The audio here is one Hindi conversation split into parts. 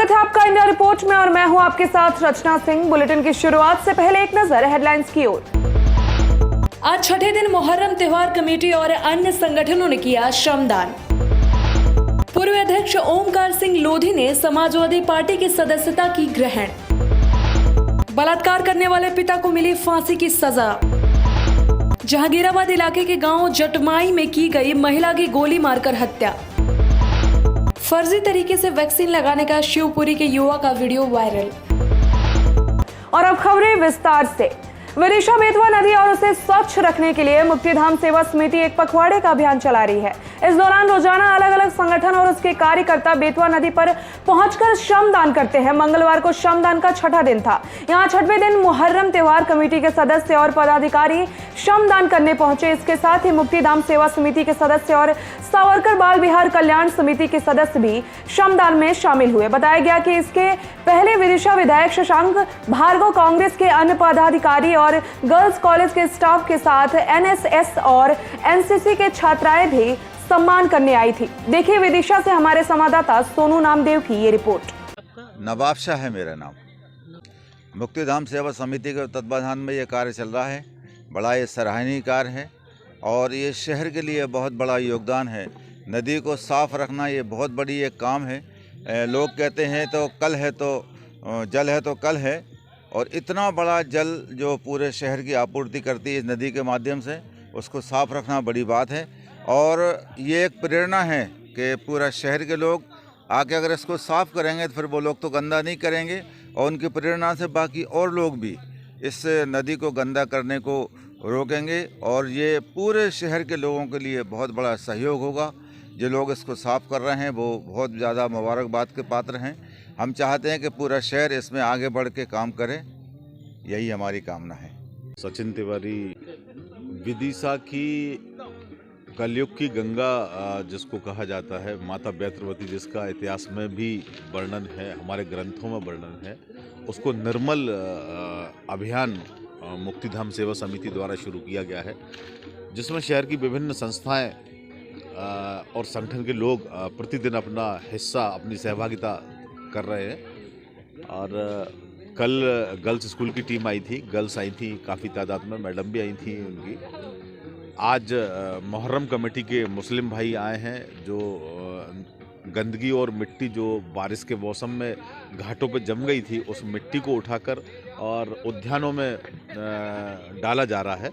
स्वागत है आपका इंडिया रिपोर्ट में और मैं हूं आपके साथ रचना सिंह। बुलेटिन की शुरुआत से पहले एक नजर हेडलाइंस की ओर। आज छठे दिन मुहर्रम त्योहार कमेटी और अन्य संगठनों ने किया श्रमदान। पूर्व अध्यक्ष ओमकार सिंह लोधी ने समाजवादी पार्टी की सदस्यता की ग्रहण। बलात्कार करने वाले पिता को मिली फांसी की सजा। जहांगीराबाद इलाके के गांव जटमाई में की गई महिला की गोली मारकर हत्या। फर्जी तरीके से वैक्सीन लगाने का शिवपुरी के युवा का वीडियो वायरल। और अब खबरें विस्तार से। विदिशा बेतवा नदी और उसे स्वच्छ रखने के लिए मुक्तिधाम सेवा समिति एक पखवाड़े का अभियान चला रही है। इस दौरान रोजाना अलग अलग संगठन और उसके कार्यकर्ता बेतवा नदी पर पहुंचकर श्रमदान करते हैं। मंगलवार को श्रमदान का छठा दिन था। यहां छठवें दिन मुहर्रम त्योहार कमेटी के सदस्य और पदाधिकारी श्रमदान करने पहुंचे। इसके साथ ही मुक्तिधाम सेवा समिति के सदस्य और सावरकर बाल विहार कल्याण समिति के सदस्य भी श्रमदान में शामिल हुए। बताया गया कि इसके पहले विदिशा विधायक शशांक भार्गव, कांग्रेस के अन्य पदाधिकारी और गर्ल्स कॉलेज के स्टाफ के साथ एनएसएस और एनसीसी के छात्राएं भी सम्मान करने आई थी। देखिए विदिशा से हमारे संवाददाता सोनू नामदेव की ये रिपोर्ट। नवाब शाह है मेरा नाम। मुक्तिधाम सेवा समिति के तत्वाधान में ये कार्य चल रहा है। बड़ा ये सराहनीय कार्य है और ये शहर के लिए बहुत बड़ा योगदान है। नदी को साफ रखना ये बहुत बड़ी एक काम है। लोग कहते हैं तो कल है तो जल है तो कल है, और इतना बड़ा जल जो पूरे शहर की आपूर्ति करती है इस नदी के माध्यम से, उसको साफ रखना बड़ी बात है। और ये एक प्रेरणा है कि पूरा शहर के लोग आके अगर इसको साफ करेंगे तो फिर वो लोग तो गंदा नहीं करेंगे, और उनकी प्रेरणा से बाकी और लोग भी इस नदी को गंदा करने को रोकेंगे। और ये पूरे शहर के लोगों के लिए बहुत बड़ा सहयोग होगा। जो लोग इसको साफ कर रहे हैं वो बहुत ज़्यादा मुबारकबाद के पात्र हैं। हम चाहते हैं कि पूरा शहर इसमें आगे बढ़ के काम करे, यही हमारी कामना है। सचिन तिवारी, विदिशा की कलयुग की गंगा जिसको कहा जाता है, माता बैत्रवती, जिसका इतिहास में भी वर्णन है, हमारे ग्रंथों में वर्णन है, उसको निर्मल अभियान मुक्तिधाम सेवा समिति द्वारा शुरू किया गया है, जिसमें शहर की विभिन्न संस्थाएं और संगठन के लोग प्रतिदिन अपना हिस्सा, अपनी सहभागिता कर रहे हैं। और कल गर्ल्स स्कूल की टीम आई थी, गर्ल्स आई थी काफ़ी तादाद में, मैडम भी आई थी उनकी। आज मुहर्रम कमेटी के मुस्लिम भाई आए हैं, जो गंदगी और मिट्टी जो बारिश के मौसम में घाटों पर जम गई थी, उस मिट्टी को उठाकर और उद्यानों में डाला जा रहा है,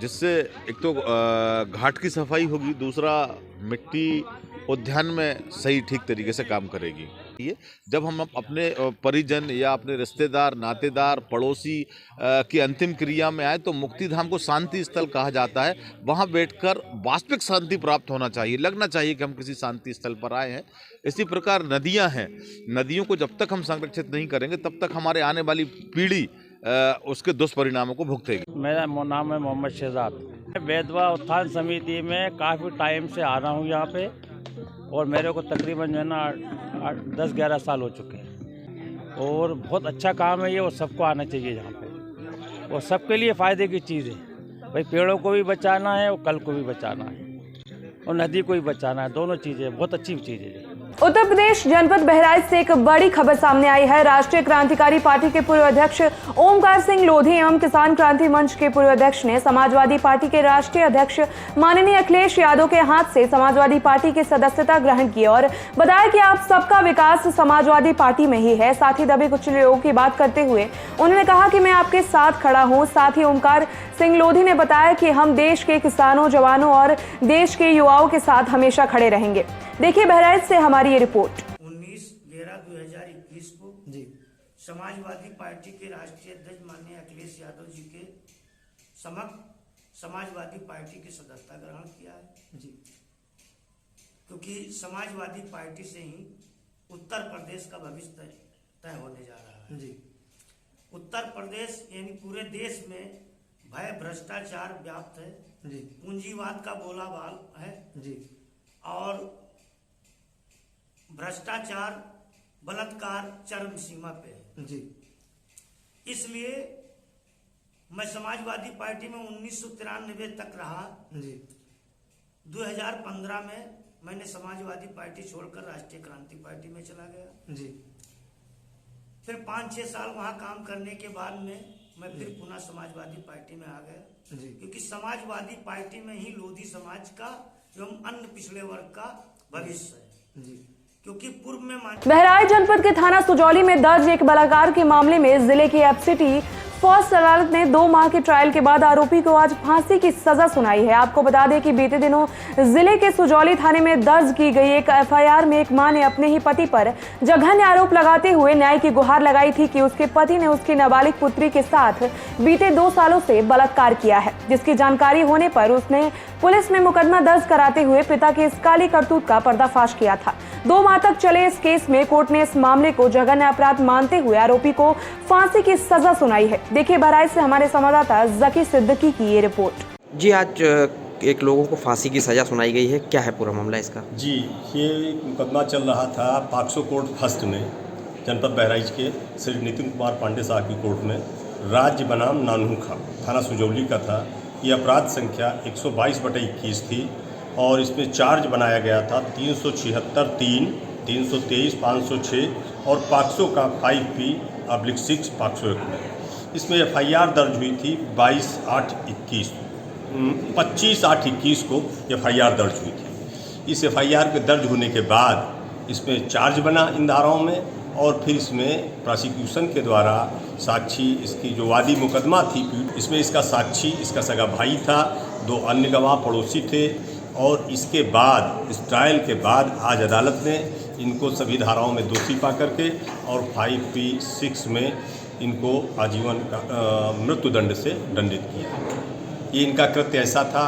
जिससे एक तो घाट की सफाई होगी, दूसरा मिट्टी उद्यान में सही ठीक तरीके से काम करेगी। ये जब हम अपने परिजन या अपने रिश्तेदार, नातेदार, पड़ोसी की अंतिम क्रिया में आए तो मुक्तिधाम को शांति स्थल कहा जाता है। वहाँ बैठकर वास्तविक शांति प्राप्त होना चाहिए, लगना चाहिए कि हम किसी शांति स्थल पर आए हैं। इसी प्रकार नदियाँ हैं, नदियों को जब तक हम संरक्षित नहीं करेंगे तब तक हमारे आने वाली पीढ़ी उसके दुष्परिणामों को भुगतेगी। मेरा नाम है मोहम्मद शहजाद। बेतवा उत्थान समिति में काफ़ी टाइम से आ रहा हूँ यहाँ पे, और मेरे को तकरीबन जो है ना 10-11 साल हो चुके हैं, और बहुत अच्छा काम है ये, और सबको आना चाहिए यहाँ पे, और सबके लिए फ़ायदे की चीज़ है। भाई पेड़ों को भी बचाना है और कल को भी बचाना है, और नदी को भी बचाना है, दोनों चीज़ें बहुत अच्छी चीज़ है। उत्तर प्रदेश जनपद बहराइच से एक बड़ी खबर सामने आई है। राष्ट्रीय क्रांतिकारी पार्टी के पूर्व अध्यक्ष ओमकार सिंह लोधी एवं किसान क्रांति मंच के पूर्व अध्यक्ष ने समाजवादी पार्टी के राष्ट्रीय अध्यक्ष माननीय अखिलेश यादव के हाथ से समाजवादी पार्टी की सदस्यता ग्रहण की और बताया कि आप सबका विकास समाजवादी पार्टी में ही है। साथ ही दबे कुचले लोगों की बात करते हुए उन्होंने कहा कि मैं आपके साथ खड़ा हूँ। साथ ही ओमकार सिंह लोधी ने बताया कि हम देश के किसानों, जवानों और देश के युवाओं के साथ हमेशा खड़े रहेंगे। देखिए बहराइच से हमारी ये रिपोर्ट। 19/11/2021 को जी समाजवादी पार्टी के राष्ट्रीय अध्यक्ष माननीय अखिलेश यादव जी के समक्ष समाजवादी पार्टी की सदस्यता ग्रहण किया है जी, क्योंकि समाजवादी पार्टी से ही उत्तर प्रदेश का भविष्य तय होने जा रहा है जी। उत्तर प्रदेश यानी पूरे देश में भय, भ्रष्टाचार व्याप्त है जी, पूंजीवाद का बोलाबाल है जी, और भ्रष्टाचार, बलात्कार चरम सीमा पे है जी। इसलिए मैं समाजवादी पार्टी में 1993 तक रहा जी। 2015 में मैंने समाजवादी पार्टी छोड़कर राष्ट्रीय क्रांति पार्टी में चला गया जी। फिर 5-6 साल वहाँ काम करने के बाद में मैं फिर पुनः समाजवादी पार्टी में आ गया, क्योंकि समाजवादी पार्टी में ही लोधी समाज का एवं अन्य पिछड़े वर्ग का भविष्य है। क्योंकि पूर्व में बहराइच जनपद के थाना सुजौली में दर्ज एक बलात्कार के मामले में जिले की एफसीटी फर्स्ट अदालत ने 2 माह के ट्रायल के बाद आरोपी को आज फांसी की सजा सुनाई है। आपको बता दें कि बीते दिनों जिले के सुजौली थाने में दर्ज की गई एक एफआईआर में एक मां ने अपने ही पति पर जघन्य आरोप लगाते हुए न्याय की गुहार लगाई थी कि उसके पति ने उसकी नाबालिग पुत्री के साथ बीते 2 सालों से बलात्कार किया है, जिसकी जानकारी होने पर उसने पुलिस में मुकदमा दर्ज कराते हुए पिता के इस काली करतूत का पर्दाफाश किया था। 2 माह तक चले इस केस में कोर्ट ने इस मामले को जघन्य अपराध मानते हुए आरोपी को फांसी की सजा सुनाई है। देखिए बहराइच से हमारे संवाददाता जकी सिद्दीकी की ये रिपोर्ट। जी, आज एक लोगों को फांसी की सजा सुनाई गई है, क्या है पूरा मामला इसका? जी, ये मुकदमा चल रहा था पॉक्सो कोर्ट फर्स्ट में, जनपद बहराइच के श्री नितिन कुमार पांडे साहब की कोर्ट में। राज्य बनाम नानूखा थाना सुजौली का था। ये अपराध संख्या 122/21 थी और इसमें चार्ज बनाया गया था 376(3), 323, 506 और पॉक्सो का 5P/6 पॉक्सो एक्ट में। इसमें एफआईआर दर्ज हुई थी 25/8/21 को एफआईआर दर्ज हुई थी। इस एफआईआर के दर्ज होने के बाद इसमें चार्ज बना इन धाराओं में और फिर इसमें प्रोसिक्यूशन के द्वारा साक्षी, इसकी जो वादी मुकदमा थी, इसमें इसका साक्षी इसका सगा भाई था, 2 अन्य गवाह पड़ोसी थे। और इसके बाद इस ट्रायल के बाद आज अदालत ने इनको सभी धाराओं में दोषी पा करके और 5P/6 में इनको आजीवन मृत्युदंड से दंडित किया। ये इनका कृत्य ऐसा था,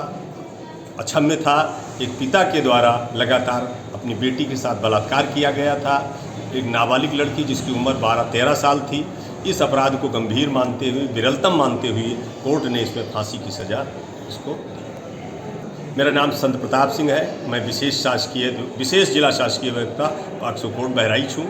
अक्षम्य था। एक पिता के द्वारा लगातार अपनी बेटी के साथ बलात्कार किया गया था, एक नाबालिग लड़की जिसकी उम्र 12-13 साल थी। इस अपराध को गंभीर मानते हुए, विरलतम मानते हुए कोर्ट ने इसमें फांसी की सजा इसको दी। मेरा नाम संत प्रताप सिंह है। मैं विशेष जिला शासकीय अभियंता पॉक्सो कोर्ट बहराइच हूँ।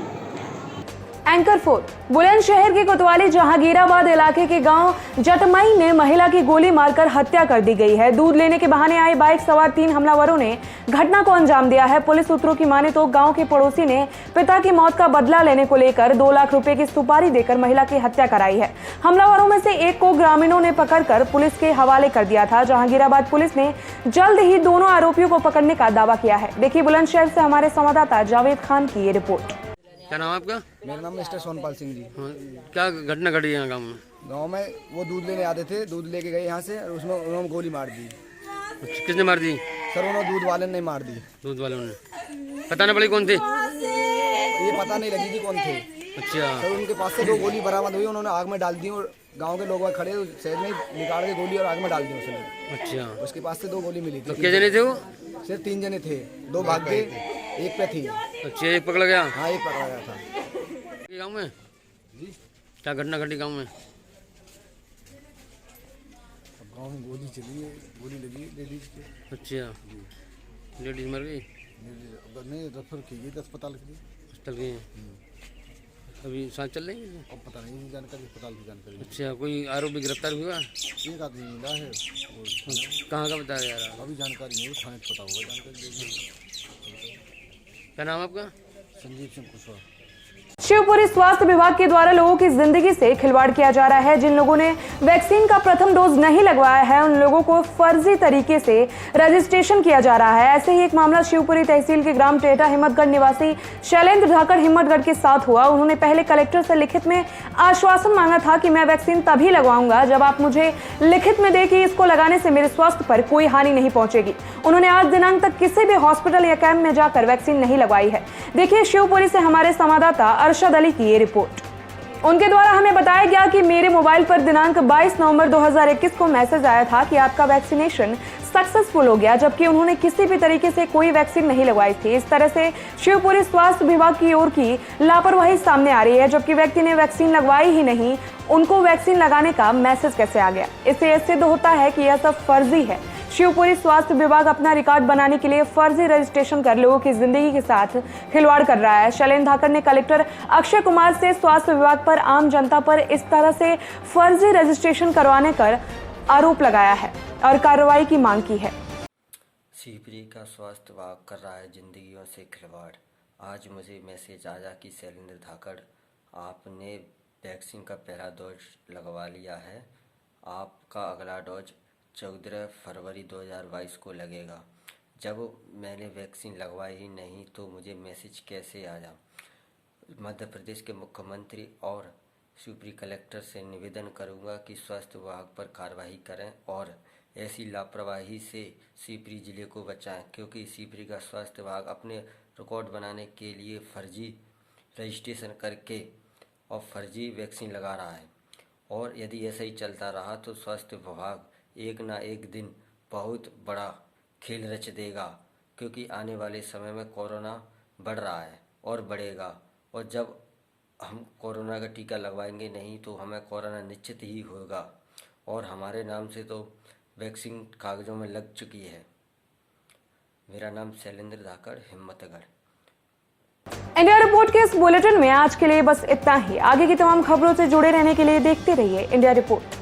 एंकर 4 बुलंदशहर के कोतवाली जहांगीराबाद इलाके के गांव जटमई में महिला की गोली मारकर हत्या कर दी गई है। दूध लेने के बहाने आए बाइक सवार 3 हमलावरों ने घटना को अंजाम दिया है। पुलिस सूत्रों की माने तो गांव के पड़ोसी ने पिता की मौत का बदला लेने को लेकर 2 लाख रुपए की सुपारी देकर महिला की हत्या कराई है। हमलावरों में से एक को ग्रामीणों ने पकड़कर पुलिस के हवाले कर दिया था। जहांगीराबाद पुलिस ने जल्द ही दोनों आरोपियों को पकड़ने का दावा किया है। देखिए बुलंदशहर से हमारे संवाददाता जावेद खान की ये रिपोर्ट। क्या नाम है आपका? मेरा नाम मिस्टर सोनपाल सिंह जी। हाँ, क्या घटना घटी है गांव में? गांव में वो दूध लेने आते थे, दूध लेके गए यहाँ से और उसमें उन्होंने गोली मार दी। किसने मार दी? सर उन्होंने दूध वाले ने मार दी। दूध वालों ने? पता नहीं पड़ी कौन थे? ये पता नहीं लगी कि कौन थे। अच्छा सर उनके पास से 2 गोली बरामद हुई, उन्होंने आग में डाल दी और गांव के लोग खड़े शहर में निकाल के गोली और आग में डाल दी उसने। अच्छा, उसके पास से 2 गोली मिली थी। तो कितने जने थे वो? सिर्फ 3 जने थे, 2 भाग गए, 1 पे थी। अच्छा, एक पकड़ा गया? हाँ, 1 पकड़ा गया था। गाँव में क्या घटना घटी गाँव में? गाँव में गोली चली है, गोली लगी लेडीज के। अच्छा, लेडीज मर गई? नहीं, रेफर की गई अस्पताल के लिए। अस्पताल गए हैं? अभी सांस चल रही है? अब पता नहीं जानकारी, अस्पताल की जानकारी। अच्छा, कोई आरोपी गिरफ्तार हुआ? एक आदमी मिला है। कहाँ का बताया जा रहा है? अभी जानकारी नहीं, थाने पता होगा जानकारी। क्या नाम आपका? संजीव सिंह कुशवाहा। शिवपुरी स्वास्थ्य विभाग के द्वारा लोगों की जिंदगी से खिलवाड़ किया जा रहा है। जिन लोगों ने वैक्सीन का प्रथम डोज नहीं लगवाया है उन लोगों को फर्जी तरीके से रजिस्ट्रेशन किया जा रहा है। ऐसे ही एक मामला शिवपुरी तहसील के ग्राम टेटा हिम्मतगढ़ निवासी शैलेंद्र धाकड़ हिम्मतगढ़ के साथ हुआ। उन्होंने पहले कलेक्टर से लिखित में आश्वासन मांगा था कि मैं वैक्सीन तभी लगवाऊंगा जब आप मुझे लिखित में दे कि इसको लगाने से मेरे स्वास्थ्य पर कोई हानि नहीं पहुंचेगी। उन्होंने आज दिनांक तक किसी भी हॉस्पिटल या कैंप में जाकर वैक्सीन नहीं लगवाई है। देखिए शिवपुरी से हमारे संवाददाता अरशद अली की ये रिपोर्ट। उनके द्वारा हमें बताया गया कि मेरे मोबाइल पर दिनांक 22 नवंबर 2021 को मैसेज आया था कि आपका वैक्सीनेशन सक्सेसफुल हो गया, जबकि उन्होंने किसी भी तरीके से कोई वैक्सीन नहीं लगवाई थी। इस तरह से शिवपुरी स्वास्थ्य विभाग की ओर की लापरवाही सामने आ रही है। जबकि व्यक्ति ने वैक्सीन लगवाई ही नहीं, उनको वैक्सीन लगाने का मैसेज कैसे आ गया? इससे यह सिद्ध होता है कि यह सब फर्जी है। शिवपुरी स्वास्थ्य विभाग अपना रिकॉर्ड बनाने के लिए फर्जी रजिस्ट्रेशन कर लोगों की जिंदगी के साथ खिलवाड़ कर रहा है। शैलेंद्र धाकड़ ने कलेक्टर अक्षय कुमार से स्वास्थ्य विभाग पर आम जनता पर इस तरह से फर्जी रजिस्ट्रेशन करवाने का आरोप लगाया है और कार्रवाई की मांग की है। शिवपुरी का स्वास्थ्य विभाग कर रहा है जिंदगियों से खिलवाड़। आज मुझे मैसेज आया कि शैलेंद्र धाकड़ आपने वैक्सीन का पहला डोज लगवा लिया है। आपका अगला डोज 14 फरवरी 2022 को लगेगा। जब मैंने वैक्सीन लगवाई ही नहीं तो मुझे मैसेज कैसे आया? मध्य प्रदेश के मुख्यमंत्री और शिवपुरी कलेक्टर से निवेदन करूंगा कि स्वास्थ्य विभाग पर कार्रवाई करें और ऐसी लापरवाही से शिवपुरी जिले को बचाएं, क्योंकि शिवपुरी का स्वास्थ्य विभाग अपने रिकॉर्ड बनाने के लिए फर्जी रजिस्ट्रेशन करके और फर्जी वैक्सीन लगा रहा है। और यदि ऐसा ही चलता रहा तो स्वास्थ्य विभाग एक ना एक दिन बहुत बड़ा खेल रच देगा, क्योंकि आने वाले समय में कोरोना बढ़ रहा है और बढ़ेगा। और जब हम कोरोना का टीका लगवाएंगे नहीं तो हमें कोरोना निश्चित ही होगा। और हमारे नाम से तो वैक्सीन कागज़ों में लग चुकी है। मेरा नाम शैलेंद्र धाकड़, हिम्मतगढ़। इंडिया रिपोर्ट के इस बुलेटिन में आज के लिए बस इतना ही। आगे की तमाम खबरों से जुड़े रहने के लिए देखते रहिए इंडिया रिपोर्ट।